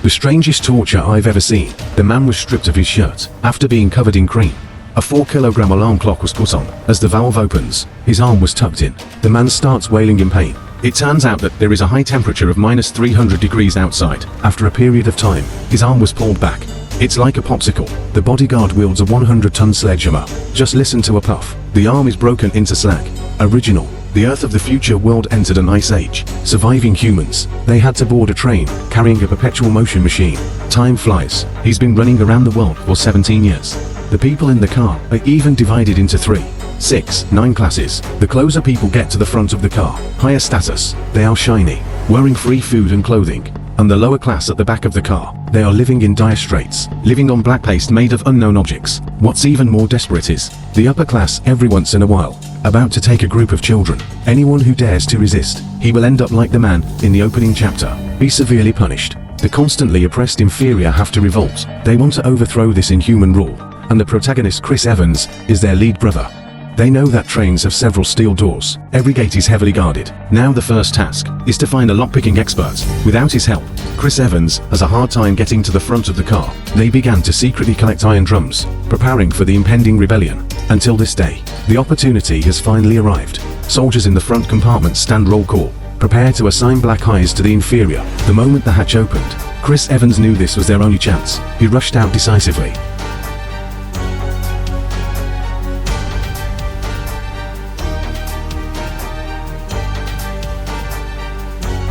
The strangest torture I've ever seen. The man was stripped of his shirt, after being covered in cream. A 4-kilogram alarm clock was put on. As the valve opens, his arm was tucked in. The man starts wailing in pain. It turns out that there is a high temperature of -300 degrees outside. After a period of time, his arm was pulled back. It's like a popsicle. The bodyguard wields a 100-ton sledgehammer. Just listen to a puff. The arm is broken into slag. Original. The Earth of the future world entered an ice age. Surviving humans. They had to board a train, carrying a perpetual motion machine. Time flies. He's been running around the world for 17 years. The people in the car are even divided into 3, 6, 9 classes. The closer people get to the front of the car, higher status. They are shiny, wearing free food and clothing. And the lower class at the back of the car, they are living in dire straits, living on black paste made of unknown objects. What's even more desperate is the upper class every once in a while, about to take a group of children. Anyone who dares to resist, he will end up like the man in the opening chapter, be severely punished. The constantly oppressed inferior have to revolt. They want to overthrow this inhuman rule, and the protagonist Chris Evans is their lead brother. They know that trains have several steel doors. Every gate is heavily guarded. Now the first task is to find a lockpicking expert. Without his help, Chris Evans has a hard time getting to the front of the car. They began to secretly collect iron drums, preparing for the impending rebellion. Until this day, the opportunity has finally arrived. Soldiers in the front compartment stand roll call. Prepare to assign black eyes to the inferior. The moment the hatch opened, Chris Evans knew this was their only chance. He rushed out decisively.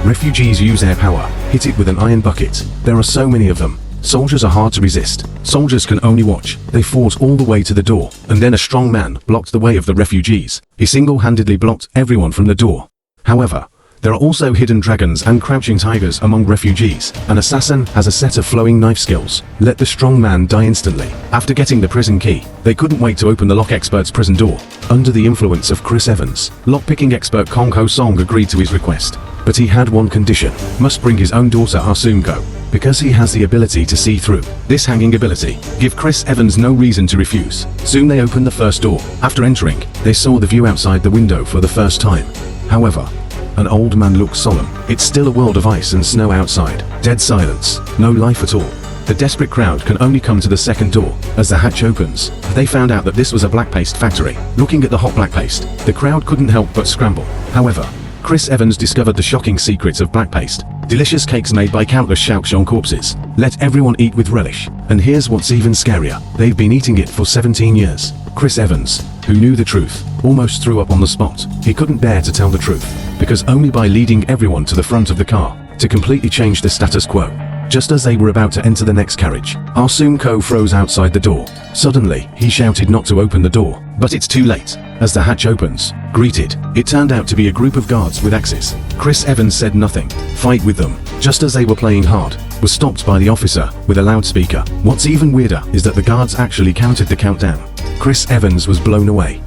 Refugees use air power. Hit it with an iron bucket. There are so many of them. Soldiers are hard to resist. Soldiers can only watch. They fought all the way to the door, and then a strong man blocked the way of the refugees. He single-handedly blocked everyone from the door. However, there are also hidden dragons and crouching tigers among refugees. An assassin has a set of flowing knife skills. Let the strong man die instantly. After getting the prison key, they couldn't wait to open the lock expert's prison door. Under the influence of Chris Evans, lockpicking expert Kong-ho Song agreed to his request. But he had one condition: must bring his own daughter Arsumko, because he has the ability to see through. This hanging ability give Chris Evans no reason to refuse. Soon they opened the first door. After entering, they saw the view outside the window for the first time. However, an old man looked solemn. It's still a world of ice and snow outside. Dead silence. No life at all. The desperate crowd can only come to the second door. As the hatch opens, they found out that this was a black paste factory. Looking at the hot black paste, the crowd couldn't help but scramble. However, Chris Evans discovered the shocking secrets of black paste. Delicious cakes made by countless Shaoxiong corpses. Let everyone eat with relish. And here's what's even scarier. They've been eating it for 17 years. Chris Evans, who knew the truth, almost threw up on the spot. He couldn't bear to tell the truth, because only by leading everyone to the front of the car, to completely change the status quo. Just as they were about to enter the next carriage, Arsumko froze outside the door. Suddenly, he shouted not to open the door, but it's too late. As the hatch opens, greeted, it turned out to be a group of guards with axes. Chris Evans said nothing. Fight with them. Just as they were playing hard, was stopped by the officer with a loudspeaker. What's even weirder is that the guards actually counted the countdown. Chris Evans was blown away.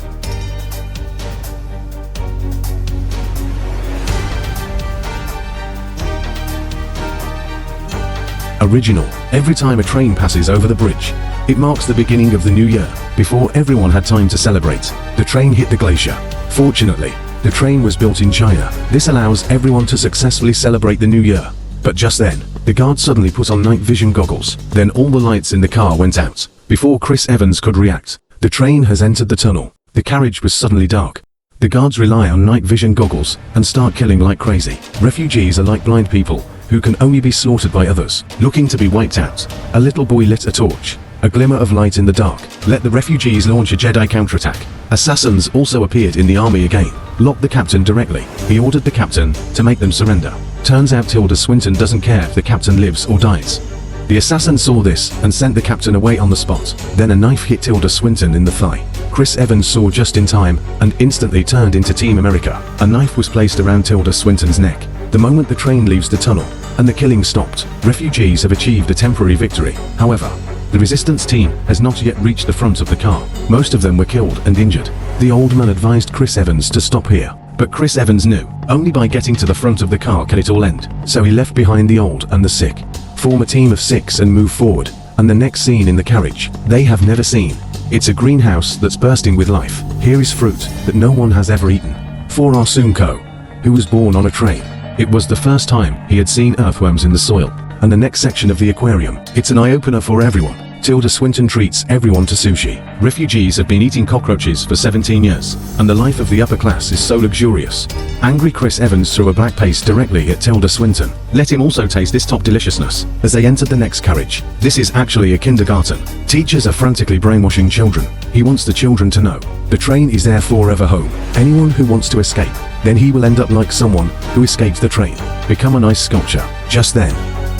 Original. Every time a train passes over the bridge, it marks the beginning of the new year. Before everyone had time to celebrate, the train hit the glacier. Fortunately, the train was built in China. This allows everyone to successfully celebrate the new year. But just then, the guard suddenly put on night vision goggles. Then all the lights in the car went out. Before Chris Evans could react, the train has entered the tunnel. The carriage was suddenly dark. The guards rely on night vision goggles and start killing like crazy. Refugees are like blind people who can only be slaughtered by others, looking to be wiped out. A little boy lit a torch. A glimmer of light in the dark. Let the refugees launch a Jedi counterattack. Assassins also appeared in the army again. Locked the captain directly. He ordered the captain to make them surrender. Turns out Tilda Swinton doesn't care if the captain lives or dies. The assassin saw this and sent the captain away on the spot. Then a knife hit Tilda Swinton in the thigh. Chris Evans saw just in time and instantly turned into Team America. A knife was placed around Tilda Swinton's neck. The moment the train leaves the tunnel and the killing stopped, refugees have achieved a temporary victory. However, the resistance team has not yet reached the front of the car. Most of them were killed and injured. The old man advised Chris Evans to stop here, but Chris Evans knew only by getting to the front of the car can it all end. So he left behind the old and the sick. Form a team of 6 and move forward. And the next scene in the carriage, they have never seen. It's a greenhouse that's bursting with life. Here is fruit that no one has ever eaten. For Arsumko, who was born on a train, it was the first time he had seen earthworms in the soil. and the next section of the aquarium. It's an eye-opener for everyone. Tilda Swinton treats everyone to sushi. Refugees have been eating cockroaches for 17 years, and the life of the upper class is so luxurious. Angry Chris Evans threw a black paste directly at Tilda Swinton. Let him also taste this top deliciousness. As they entered the next carriage, this is actually a kindergarten. Teachers are frantically brainwashing children. He wants the children to know the train is their forever home. Anyone who wants to escape, then he will end up like someone who escaped the train. Become an ice sculpture. Just then,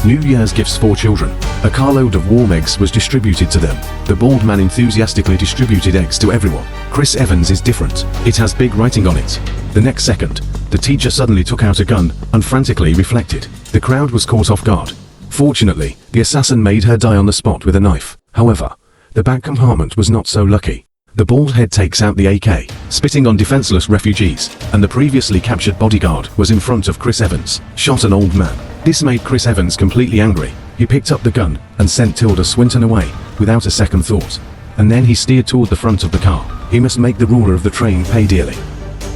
New Year's gifts for children. A carload of warm eggs was distributed to them. The bald man enthusiastically distributed eggs to everyone. Chris Evans is different. It has big writing on it. The next second, the teacher suddenly took out a gun and frantically reflected. The crowd was caught off guard. Fortunately, the assassin made her die on the spot with a knife. However, the back compartment was not so lucky. The bald head takes out the AK, spitting on defenseless refugees, and the previously captured bodyguard was in front of Chris Evans, shot an old man. This made Chris Evans completely angry. He picked up the gun and sent Tilda Swinton away, without a second thought. And then he steered toward the front of the car. He must make the ruler of the train pay dearly.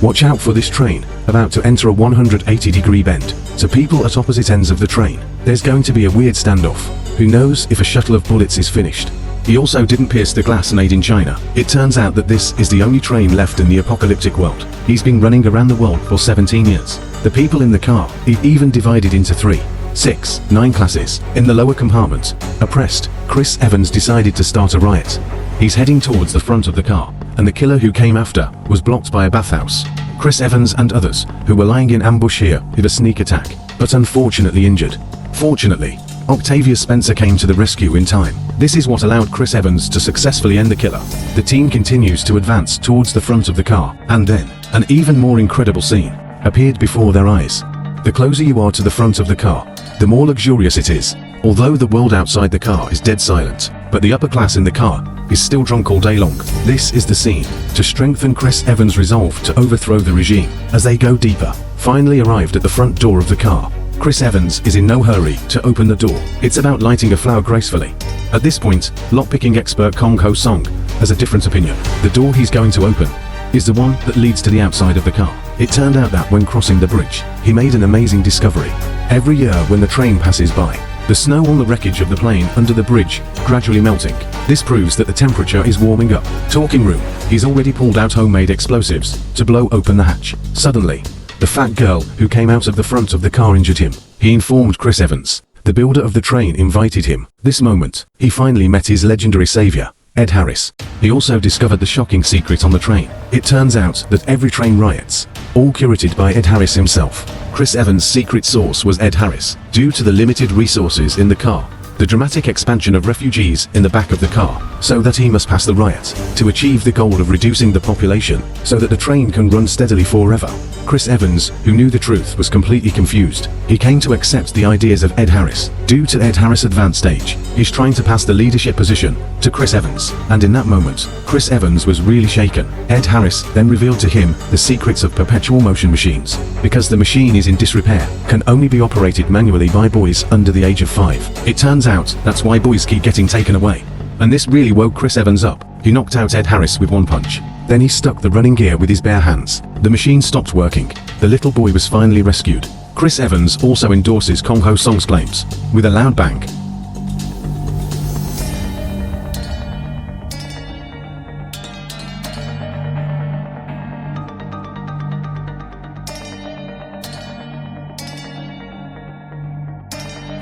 Watch out for this train, about to enter a 180-degree bend. To people at opposite ends of the train, there's going to be a weird standoff. Who knows if a shuttle of bullets is finished. He also didn't pierce the glass made in China. It turns out that this is the only train left in the apocalyptic world. He's been running around the world for 17 years. The people in the car, even divided into 3, 6, 9 classes. In the lower compartment, oppressed, Chris Evans decided to start a riot. He's heading towards the front of the car, and the killer who came after was blocked by a bathhouse. Chris Evans and others, who were lying in ambush here, did a sneak attack, but unfortunately injured. Fortunately, Octavia Spencer came to the rescue in time. This is what allowed Chris Evans to successfully end the killer. The team continues to advance towards the front of the car, and then, an even more incredible scene appeared before their eyes. The closer you are to the front of the car, the more luxurious it is. Although the world outside the car is dead silent, but the upper class in the car is still drunk all day long. This is the scene to strengthen Chris Evans' resolve to overthrow the regime. As they go deeper, finally arrived at the front door of the car, Chris Evans is in no hurry to open the door. It's about lighting a flower gracefully. At this point, lockpicking expert Kong-ho Song has a different opinion. The door he's going to open is the one that leads to the outside of the car. It turned out that when crossing the bridge, he made an amazing discovery. Every year when the train passes by, the snow on the wreckage of the plane under the bridge gradually melting. This proves that the temperature is warming up. Talking room, he's already pulled out homemade explosives to blow open the hatch. Suddenly, the fat girl who came out of the front of the car injured him. He informed Chris Evans. The builder of the train invited him. This moment, he finally met his legendary savior, Ed Harris. He also discovered the shocking secret on the train. It turns out that every train riots, all curated by Ed Harris himself. Chris Evans' secret source was Ed Harris. Due to the limited resources in the car, the dramatic expansion of refugees in the back of the car, so that he must pass the riot, to achieve the goal of reducing the population, so that the train can run steadily forever. Chris Evans, who knew the truth, was completely confused. He came to accept the ideas of Ed Harris. Due to Ed Harris' advanced age, he's trying to pass the leadership position to Chris Evans. And in that moment, Chris Evans was really shaken. Ed Harris then revealed to him the secrets of perpetual motion machines. Because the machine is in disrepair, can only be operated manually by boys under the age of 5. It turns out that's why boys keep getting taken away. And this really woke Chris Evans up. He knocked out Ed Harris with one punch. Then he stuck the running gear with his bare hands. The machine stopped working. The little boy was finally rescued. Chris Evans also endorses Kong-ho Song's claims, with a loud bang.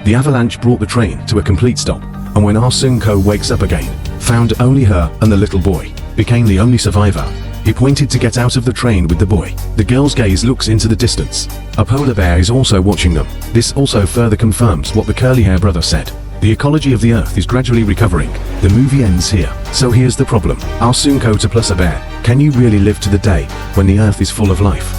The avalanche brought the train to a complete stop, and when Ah Seung-ko wakes up again, found only her and the little boy, became the only survivor. He pointed to get out of the train with the boy. The girl's gaze looks into the distance. A polar bear is also watching them. This also further confirms what the curly-hair brother said. The ecology of the Earth is gradually recovering. The movie ends here. So here's the problem. Ah Seung-ko to plus a bear. Can you really live to the day when the Earth is full of life?